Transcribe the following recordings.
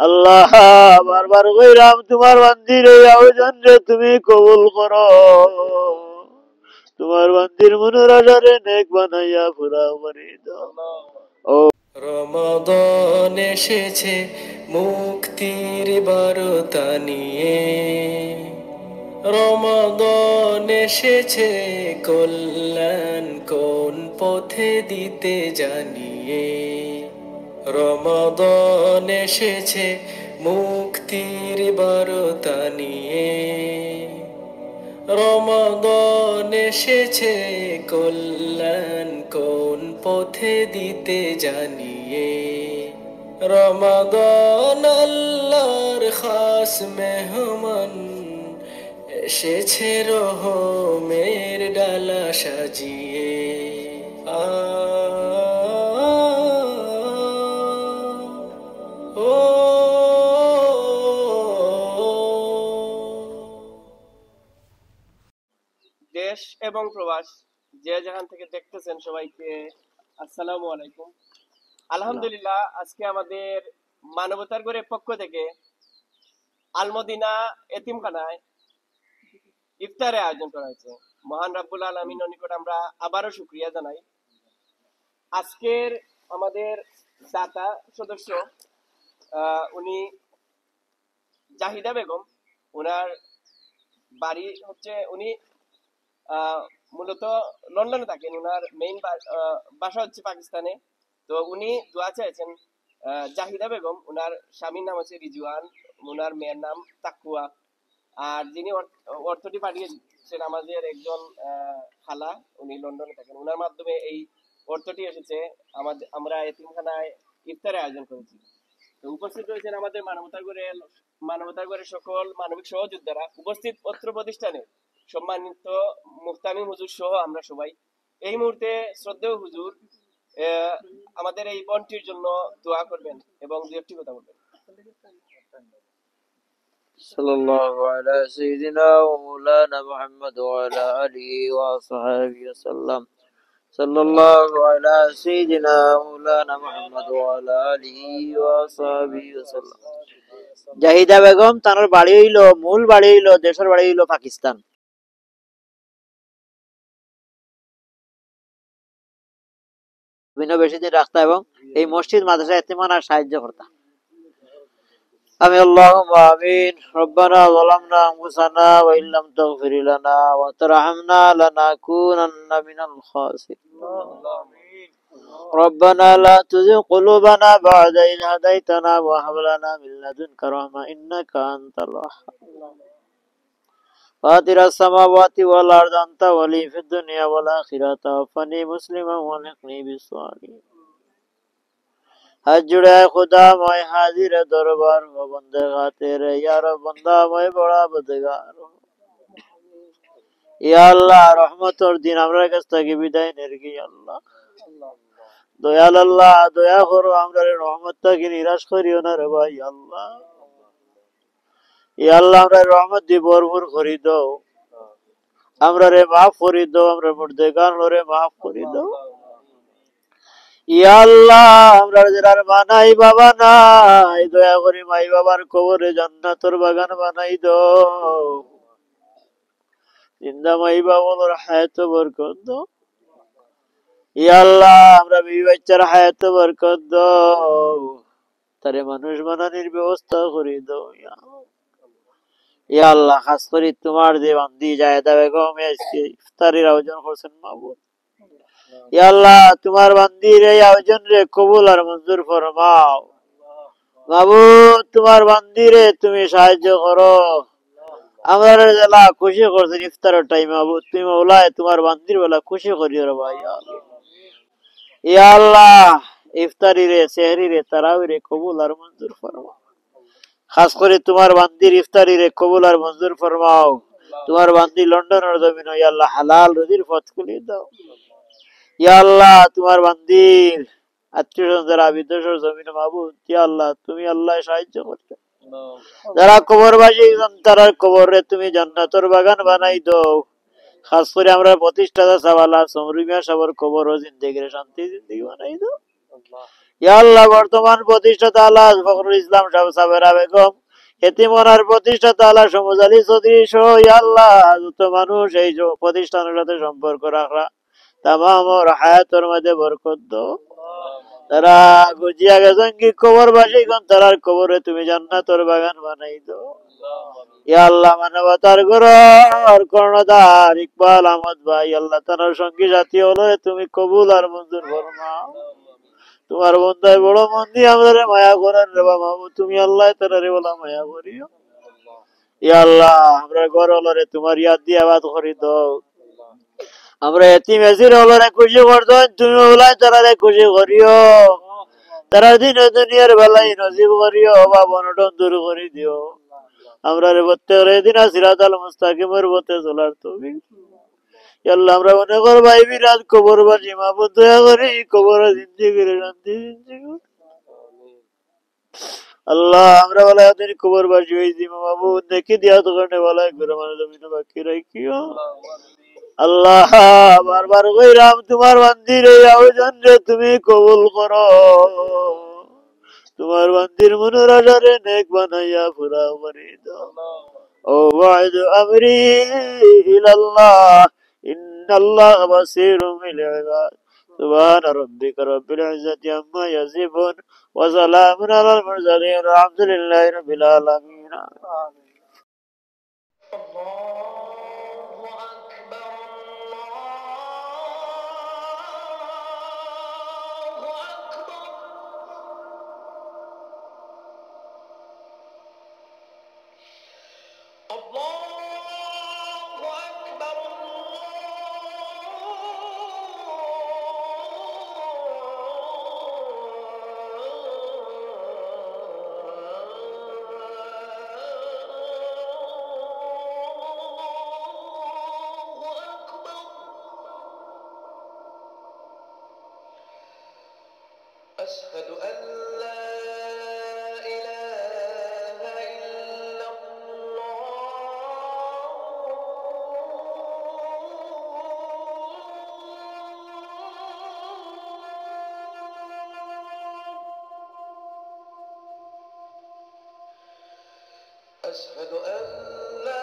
আল্লাহ বারবার কইরাম তোমার বান্দির এই আয়োজন রে তুমি কবুল করো, তোমার বান্দির মনের আশারে নেক বানাইয়া পুরা করে দাও। ও রমাদান এসেছে মুক্তির বারতা নিয়ে, রমাদান এসেছে কল্যাণ কোন পথে দিতে জানিয়ে, রমাদান এসেছে মুক্তির বারতা নিয়ে, রমাদান এসেছে কল্যাণ কোন পথে দিতে জানিয়ে, রমাদান আল্লাহর খাস মেহমান এসেছে রহমের ডালা সাজিয়ে। দেশ এবং প্রবাস যে যেখান থেকে দেখতেছেন সবাইকে আসসালামু আলাইকুম। আলহামদুলিল্লাহ, আজকে আমাদের মানবতার গড়ের পক্ষ থেকে আলমদিনা এতিমখানায় ইফতারে আয়োজন করা হয়েছে। মহান রাব্বুল আলামিনের নিকট আমরা আবারও শুকরিয়া জানাই। আজকের আমাদের দাতা সদস্য উনি জাহিদা বেগম, ওনার বাড়ি হচ্ছে, উনি মূলত লন্ডনে থাকেন, ওনার মেইন বাসা হচ্ছে পাকিস্তানে। তো উনি দোয়া চাইছেন জাহিদা বেগম, ওনার স্বামীর নাম হচ্ছে রিজওয়ান, ওনার মেয়ের নাম তাকুয়া, আর যিনি অর্থটি পাঠিয়েছেন আমাদের একজন খালা, উনি লন্ডনে থাকেন। ওনার মাধ্যমে এই অর্থটি এসেছে। আমরা এতিমখানায় ইফতারে আয়োজন করেছি। তো উপস্থিত রয়েছেন আমাদের মানবতার গড়ের সকল মানবিক সহযোদ্ধারা, উপস্থিত অত্র প্রতিষ্ঠানে সম্মানিত মুফতামি হুজুর সহ আমরা সবাই। এই মুহূর্তে শ্রদ্ধেয় হুজুর আমাদের এই বন্টির জন্য দোয়া করবেন এবং দুই একটি কথা বলবেন। সাল্লাল্লাহু আলা সাইয়্যিদিনা ওয়া মাওলানা মুহাম্মদ ওয়া আলা আলিহি ওয়া সাহবিহি ওয়াসাল্লাম। সাল্লাল্লাহু আলা সাইয়্যিদিনা মাওলানা মুহাম্মদ ওয়া আলা আলিহি ওয়া সাহবিহি ওয়াসাল্লাম। জাহিদা বেগম তার বাড়ি হইলো, মূল বাড়ি হইলো, দেশের বাড়ি হইলো পাকিস্তান। বেশি দিন রাখতা এবং এই মসজিদ মাদ্রাসা এতিমখানার সাহায্য করতাম। আমি আল্লাহুম্মা আমিন। রব্বানা যালামনা আনফুসানা ওয়া ইল্লাম তাগফির লানা ওয়া তারহামনা লানাকুনান্না মিনাল খাসিরিন। রব্বানা লা তুযিগ কুলুবানা বা'দা ইয হাদাইতানা ওয়া হাব লানা মিন লাদুনকা রাহমা ইন্নাকা আনতাল ওয়াহ্হাব। فاطر السماوات والأرض أنت ولي في الدنيا والآخرة توفني مسلما والحقني بالصالحين। हाथ जुड़ा है खुदा मोए हाजिर है दरबार हो, बंदेगा तेरे यार बंदा मोए बड़ा बदगार हो। या अल्लाह रहमत और दिन আমরা কাছ থেকে বিদায় নির্গি আল্লাহ, দয়াল আল্লাহ দয়া করো, আমরা রহমত থেকে নিরাশ করিও না রে ভাই আল্লাহ। ইয়া আল্লাহ আমরা রহমত দিয়ে ভরপুর করে দাও, আমরা রে মাফ করে দাও, আমরা মুর্দেগান রে মাফ করে দাও। ইয়া আল্লাহ আমরা যারা মা নাই বাবা নাই, দয়া করে মাই বাবার কবরে জান্নাতের বাগান বানাই দাও। জিন্দা মাই বাবার হায়াত বরকত দাও। ইয়া আল্লাহ আমরা বিবি বাচ্চার হায়াত বরকত দাও, তারে মানুষ বানানোর ব্যবস্থা করে দাও। ইয়া আল্লাহ খাস করে তোমার যে বান্দি জাহিদা বেগম ইফতারের আয়োজন করছেন মাবুদ, ইয়া আল্লাহ তোমার বান্দির এই আয়োজন রে কবুল আর মঞ্জুর ফরমাও। মাবুদ তোমার বান্দিরে তুমি সাহায্য করো, আমরা জেলা খুশি করছেন ইফতারের টাইম। মাবুদ তুমি মওলায় তোমার বান্দির বেলা খুশি করিও রে ভাই। ইয়া আল্লাহ ইফতারি রে সেহরি রে তারাবি রে কবুল আর মঞ্জুর ফরমাও। খাস করে তোমার বান্দির ইফতারি রে কবুল আর মঞ্জুর ফরমাও। তোমার বান্দি লন্ডনের জমিন, ইয়া আল্লাহ হালাল রুজির পথ খুলে দাও। ইয়া আল্লাহ তোমার বান্দির আত্মীয় স্বজন যারা বিদেশের জমিন, মাবুদ ইয়া আল্লাহ তুমি আল্লাহ সাহায্য করতে। যারা কবরবাসী তারা কবরে তুমি জান্নাতের বাগান বানাই দাও। খাস করে আমরা প্রতিষ্ঠাতা সাওয়ালা সমরুমিয়া সাবর কবর ও জিন্দেগির শান্তি জিন্দেগি বানাই দাও। ইয়া আল্লাহ বর্তমান প্রতিষ্ঠাতা আল্লাহ ফখরুল ইসলাম সাবেরা বেগম, এতিমখানার প্রতিষ্ঠাতা আল্লাহ সমুজ আলী চৌধুরী সহ ইয়া আল্লাহ যত মানুষ এই প্রতিষ্ঠানের সাথে সম্পর্ক রাখা তামাম ওর হায়াতের মধ্যে বরকত দাও। তারা গুজিয়া গেছেন কি কবরবাসী গণ, তারার কবরে তুমি জান্নাতের বাগান বানাই দাও। ইয়া আল্লাহ মানবতার গরর কর্ণধার ইকবাল আহমদ ভাই, আল্লাহ তার সঙ্গী সাথী হলো তুমি কবুল আর মঞ্জুর ফরমাও। তোমার বন্ধায় বড় মন দিয়ে আমাদের মায়া করেন রে বাবা, তুমি আল্লাহ তারা রে বলা মায়া করিও। ইয়া আল্লাহ আমরা ঘর হলরে তোমার ইয়াদ দিয়ে আবাদ করি দাও। আমরা এতিম এসির হলরে খুশি করতো, তুমি ওলাই তারা খুশি করিও। তারা দিন দুনিয়ার বেলায় নজিব করিও, অভাব অনটন দূর করে দিও। আমরা রে প্রত্যেক দিন সিরাতাল মুস্তাকিমের পথে চলার তৌফিক। আল্লাহ আমরা মনে কর ভাই বিরাজ কবর বাসী মাহবুব দয়া করে কবর জিন্দিগির শান্তি আল্লাহ আমরা বলা তিনি কবর বাসী হয়েছি মাহবুব দেখি দিয়া দোকানে বলা ঘুরে মানে জমিনে বাকি রাখিও। আল্লাহ বারবার কইরাম তোমার মন্দির এই আয়োজন রে তুমি কবুল করো, তোমার মন্দির মনের আশারে নেক বানাইয়া পুরা করে দাও। ও ওয়াইদ আমরি ইলাল্লাহ ইন্নাল্লাহ বাসীরুম বিল ইবাদ। সুবহান রাব্বিকা রাব্বিল ইজ্জাতি আম্মা ইয়াসিফুন ওয়া সালামুন আলাল মুরসালিন আলহামদুলিল্লাহি রাব্বিল আলামিন। أشهد أن لا إله إلا الله. أشهد أن لا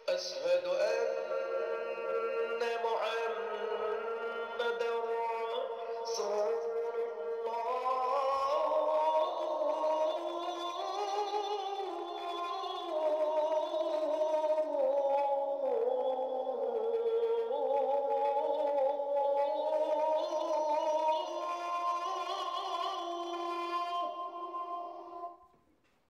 أشهد أن محمد